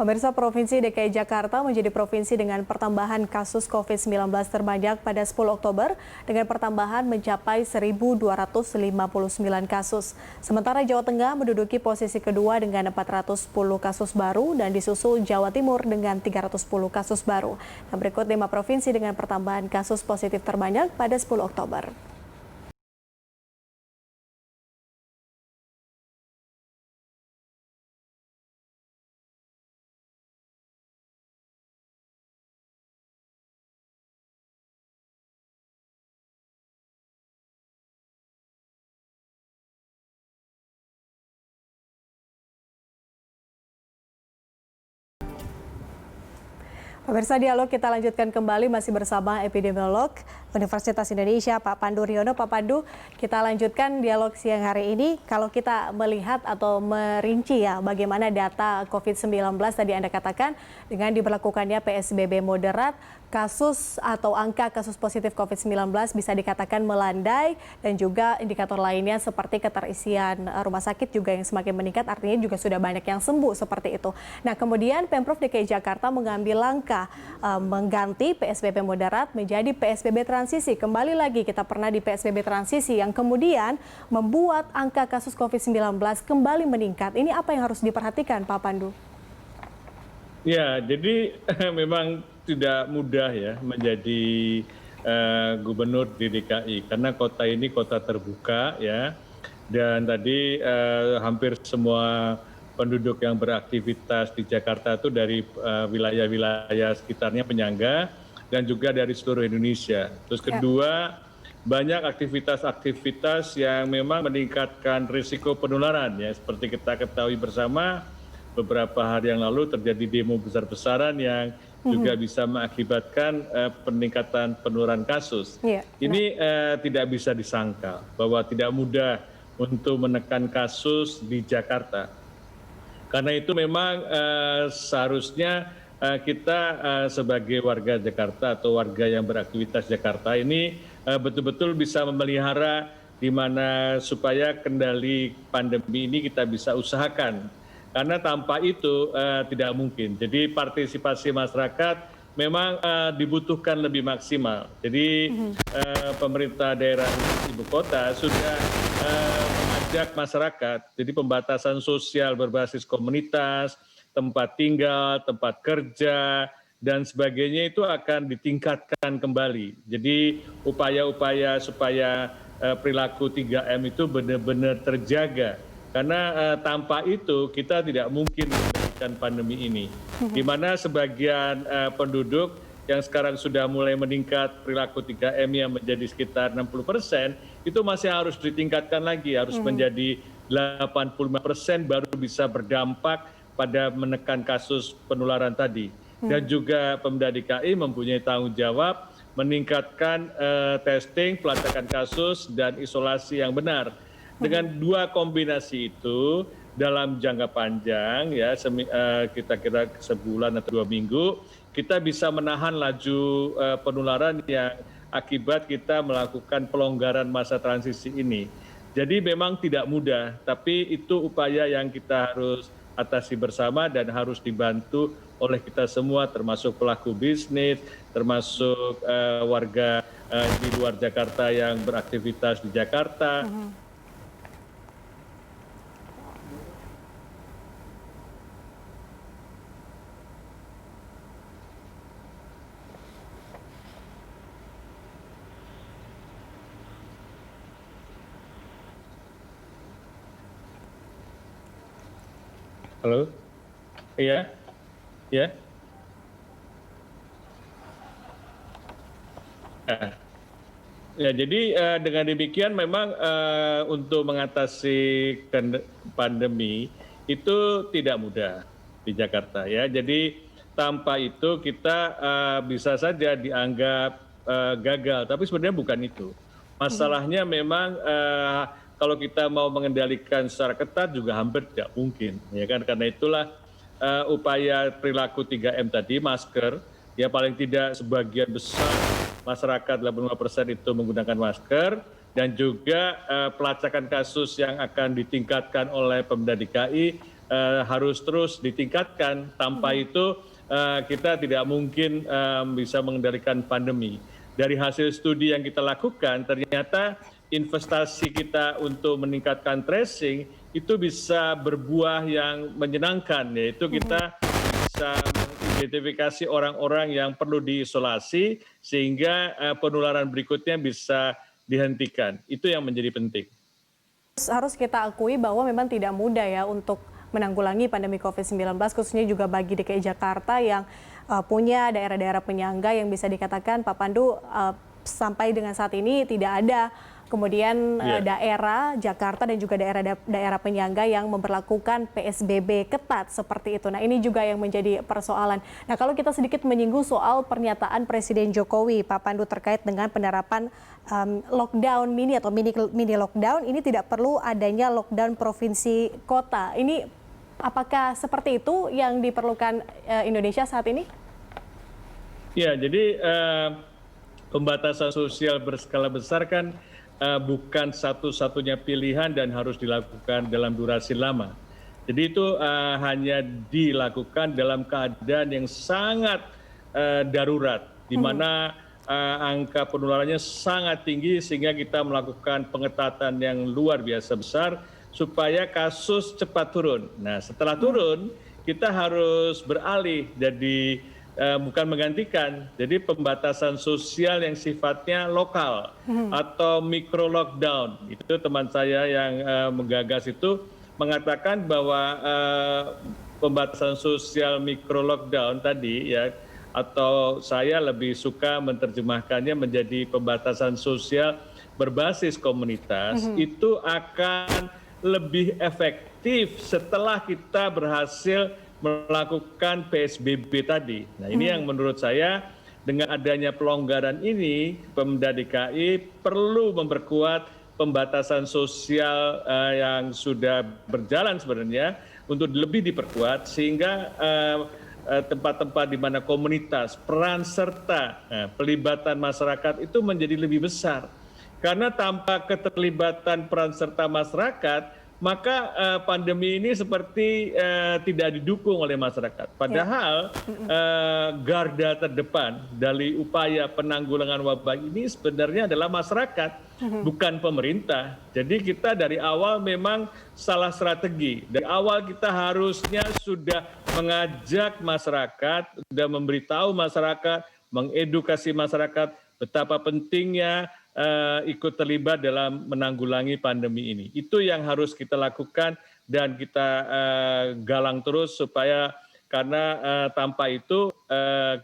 Pemirsa, Provinsi DKI Jakarta menjadi provinsi dengan pertambahan kasus COVID-19 terbanyak pada 10 Oktober dengan pertambahan mencapai 1.259 kasus. Sementara Jawa Tengah menduduki posisi kedua dengan 410 kasus baru dan disusul Jawa Timur dengan 310 kasus baru. Dan berikut 5 provinsi dengan pertambahan kasus positif terbanyak pada 10 Oktober. Pemirsa, dialog kita lanjutkan kembali masih bersama epidemiolog Universitas Indonesia Pak Pandu Riono. Pak Pandu, kita lanjutkan dialog siang hari ini. Kalau kita melihat atau merinci ya bagaimana data COVID-19 tadi Anda katakan dengan diberlakukannya PSBB moderat, kasus atau angka kasus positif COVID-19 bisa dikatakan melandai dan juga indikator lainnya seperti keterisian rumah sakit juga yang semakin meningkat, artinya juga sudah banyak yang sembuh seperti itu. Nah, kemudian Pemprov DKI Jakarta mengambil langkah mengganti PSBB moderat menjadi PSBB transisi. Kembali lagi kita pernah di PSBB transisi yang kemudian membuat angka kasus COVID-19 kembali meningkat. Ini apa yang harus diperhatikan, Pak Pandu? Ya, jadi memang tidak mudah ya menjadi gubernur di DKI karena kota ini kota terbuka ya, dan tadi hampir semua penduduk yang beraktivitas di Jakarta itu dari wilayah-wilayah sekitarnya penyangga dan juga dari seluruh Indonesia. Terus kedua, banyak aktivitas-aktivitas yang memang meningkatkan risiko penularan ya, seperti kita ketahui bersama beberapa hari yang lalu terjadi demo besar-besaran yang juga bisa mengakibatkan peningkatan penularan kasus. Ini tidak bisa disangkal bahwa tidak mudah untuk menekan kasus di Jakarta. Karena itu memang seharusnya kita sebagai warga Jakarta atau warga yang beraktivitas Jakarta ini betul-betul bisa memelihara di mana supaya kendali pandemi ini kita bisa usahakan. Karena tanpa itu tidak mungkin. Jadi partisipasi masyarakat memang dibutuhkan lebih maksimal. Jadi pemerintah daerah ibu kota sudah mengajak masyarakat, jadi pembatasan sosial berbasis komunitas, tempat tinggal, tempat kerja, dan sebagainya itu akan ditingkatkan kembali. Jadi upaya-upaya supaya perilaku 3M itu benar-benar terjaga. Karena tanpa itu kita tidak mungkin mengendalikan pandemi ini. Di mana sebagian penduduk yang sekarang sudah mulai meningkat perilaku 3M yang menjadi sekitar 60%, itu masih harus ditingkatkan lagi, harus menjadi 85% baru bisa berdampak pada menekan kasus penularan tadi. Dan juga Pemda DKI mempunyai tanggung jawab meningkatkan testing, pelacakan kasus, dan isolasi yang benar. Dengan dua kombinasi itu dalam jangka panjang ya kita kira sebulan atau 2 minggu kita bisa menahan laju penularan yang akibat kita melakukan pelonggaran masa transisi ini. Jadi memang tidak mudah, tapi itu upaya yang kita harus atasi bersama dan harus dibantu oleh kita semua termasuk pelaku bisnis, termasuk warga di luar Jakarta yang beraktivitas di Jakarta. Halo, iya, ya. Ya, jadi dengan demikian memang untuk mengatasi pandemi itu tidak mudah di Jakarta ya. Jadi tanpa itu kita bisa saja dianggap gagal, tapi sebenarnya bukan itu. Masalahnya memang kalau kita mau mengendalikan secara ketat juga hampir tidak mungkin, ya kan? Karena itulah upaya perilaku 3M tadi, masker, ya paling tidak sebagian besar masyarakat 85% itu menggunakan masker, dan juga pelacakan kasus yang akan ditingkatkan oleh Pemda DKI harus terus ditingkatkan. Tanpa itu kita tidak mungkin bisa mengendalikan pandemi. Dari hasil studi yang kita lakukan, ternyata investasi kita untuk meningkatkan tracing itu bisa berbuah yang menyenangkan, yaitu kita bisa mengidentifikasi orang-orang yang perlu diisolasi sehingga penularan berikutnya bisa dihentikan. Itu yang menjadi penting. Harus kita akui bahwa memang tidak mudah ya untuk menanggulangi pandemi COVID-19, khususnya juga bagi DKI Jakarta yang punya daerah-daerah penyangga yang bisa dikatakan Pak Pandu sampai dengan saat ini tidak ada. Kemudian daerah Jakarta dan juga daerah penyangga yang memperlakukan PSBB ketat seperti itu. Nah, ini juga yang menjadi persoalan. Nah, kalau kita sedikit menyinggung soal pernyataan Presiden Jokowi, Pak Pandu, terkait dengan penerapan lockdown mini atau mini lockdown, ini tidak perlu adanya lockdown provinsi kota. Ini apakah seperti itu yang diperlukan Indonesia saat ini? Ya, jadi pembatasan sosial berskala besar kan bukan satu-satunya pilihan dan harus dilakukan dalam durasi lama. Jadi itu hanya dilakukan dalam keadaan yang sangat darurat, di mana angka penularannya sangat tinggi sehingga kita melakukan pengetatan yang luar biasa besar supaya kasus cepat turun. Nah, setelah turun kita harus beralih jadi bukan menggantikan, jadi pembatasan sosial yang sifatnya lokal atau micro lockdown. Itu teman saya yang menggagas itu mengatakan bahwa pembatasan sosial micro lockdown tadi ya, atau saya lebih suka menerjemahkannya menjadi pembatasan sosial berbasis komunitas, itu akan lebih efektif setelah kita berhasil melakukan PSBB tadi. Nah, ini yang menurut saya dengan adanya pelonggaran ini, Pemda DKI perlu memperkuat pembatasan sosial yang sudah berjalan sebenarnya untuk lebih diperkuat sehingga tempat-tempat di mana komunitas, peran serta pelibatan masyarakat itu menjadi lebih besar. Karena tanpa keterlibatan peran serta masyarakat, maka pandemi ini seperti tidak didukung oleh masyarakat. Padahal garda terdepan dari upaya penanggulangan wabah ini sebenarnya adalah masyarakat, bukan pemerintah. Jadi kita dari awal memang salah strategi. Dari awal kita harusnya sudah mengajak masyarakat, sudah memberitahu masyarakat, mengedukasi masyarakat betapa pentingnya ikut terlibat dalam menanggulangi pandemi ini. Itu yang harus kita lakukan dan kita galang terus supaya karena tanpa itu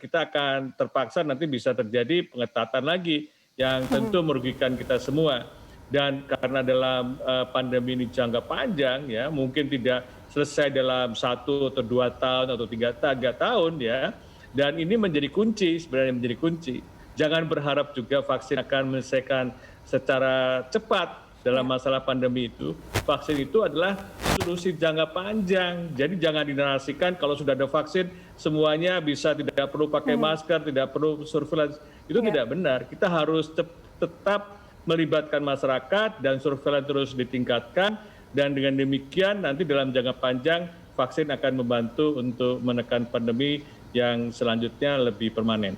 kita akan terpaksa nanti bisa terjadi pengetatan lagi yang tentu merugikan kita semua. Dan karena dalam pandemi ini jangka panjang ya, mungkin tidak selesai dalam 1 atau 2 tahun atau 3 tahun ya. Dan ini menjadi kunci, sebenarnya menjadi kunci. Jangan berharap juga vaksin akan menyelesaikan secara cepat dalam masalah pandemi itu. Vaksin itu adalah solusi jangka panjang. Jadi jangan dinarasikan kalau sudah ada vaksin semuanya bisa tidak perlu pakai masker, tidak perlu surveillance. Itu tidak benar. Kita harus tetap melibatkan masyarakat dan surveillance terus ditingkatkan. Dan dengan demikian nanti dalam jangka panjang vaksin akan membantu untuk menekan pandemi yang selanjutnya lebih permanen.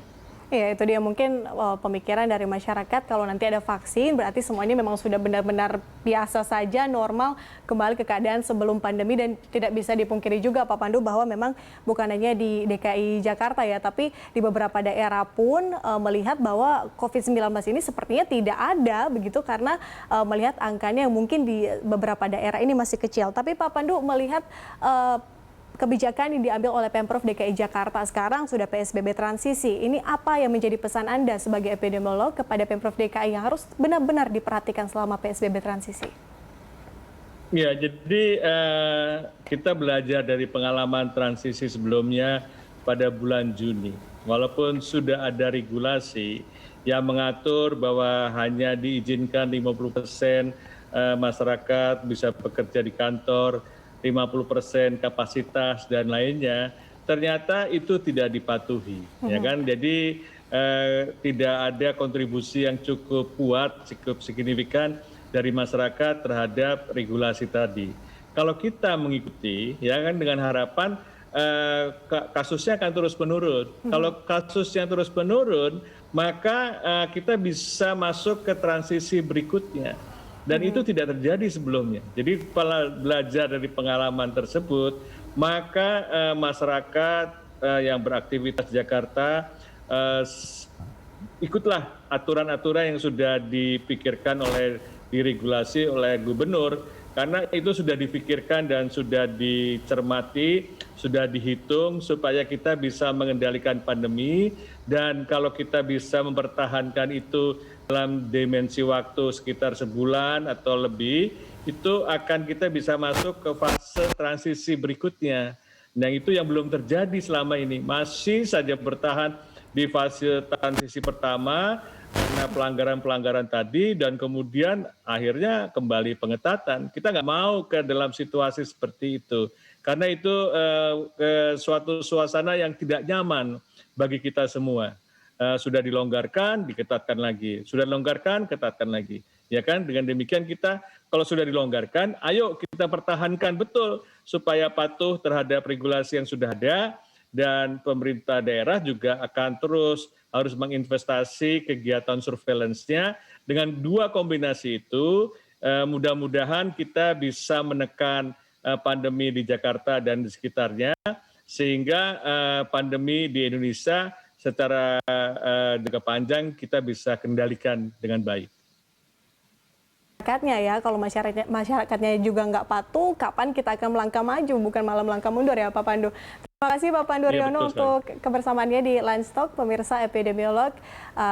Iya, itu dia mungkin pemikiran dari masyarakat kalau nanti ada vaksin berarti semuanya memang sudah benar-benar biasa saja, normal, kembali ke keadaan sebelum pandemi. Dan tidak bisa dipungkiri juga Pak Pandu bahwa memang bukan hanya di DKI Jakarta ya, tapi di beberapa daerah pun melihat bahwa COVID-19 ini sepertinya tidak ada begitu karena melihat angkanya yang mungkin di beberapa daerah ini masih kecil. Tapi Pak Pandu melihat kebijakan yang diambil oleh Pemprov DKI Jakarta sekarang sudah PSBB transisi. Ini apa yang menjadi pesan Anda sebagai epidemiolog kepada Pemprov DKI yang harus benar-benar diperhatikan selama PSBB transisi? Ya, jadi kita belajar dari pengalaman transisi sebelumnya pada bulan Juni. Walaupun sudah ada regulasi yang mengatur bahwa hanya diizinkan 50% masyarakat bisa bekerja di kantor, 50% kapasitas dan lainnya, ternyata itu tidak dipatuhi, ya kan? Jadi tidak ada kontribusi yang cukup kuat, cukup signifikan dari masyarakat terhadap regulasi tadi. kalau kita mengikuti, ya kan dengan harapan kasusnya akan terus menurun. Kalau kasusnya terus menurun, maka kita bisa masuk ke transisi berikutnya. Dan itu tidak terjadi sebelumnya. Jadi belajar dari pengalaman tersebut, maka masyarakat yang beraktivitas di Jakarta ikutlah aturan-aturan yang sudah dipikirkan diregulasi oleh gubernur, karena itu sudah dipikirkan dan sudah dicermati, sudah dihitung supaya kita bisa mengendalikan pandemi. Dan kalau kita bisa mempertahankan itu dalam dimensi waktu sekitar sebulan atau lebih, itu akan kita bisa masuk ke fase transisi berikutnya. Nah, itu yang belum terjadi selama ini, masih saja bertahan di fase transisi pertama karena pelanggaran-pelanggaran tadi, dan kemudian akhirnya kembali pengetatan. Kita nggak mau ke dalam situasi seperti itu, karena itu suatu suasana yang tidak nyaman bagi kita semua. Sudah dilonggarkan, diketatkan lagi. Sudah dilonggarkan, ketatkan lagi. Ya kan? Dengan demikian kita, kalau sudah dilonggarkan, ayo kita pertahankan betul supaya patuh terhadap regulasi yang sudah ada, dan pemerintah daerah juga akan terus harus menginvestasi kegiatan surveillance-nya. Dengan dua kombinasi itu, mudah-mudahan kita bisa menekan pandemi di Jakarta dan di sekitarnya, sehingga pandemi di Indonesia secara jangka panjang kita bisa kendalikan dengan baik. Masyarakatnya ya, kalau masyarakatnya juga nggak patuh, kapan kita akan melangkah maju, bukan malah melangkah mundur ya Pak Pandu. Terima kasih Pak Pandu Riono untuk kebersamaannya di Lunch Talk. Pemirsa, epidemiolog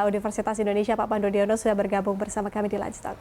Universitas Indonesia Pak Pandu Riono sudah bergabung bersama kami di Lunch Talk.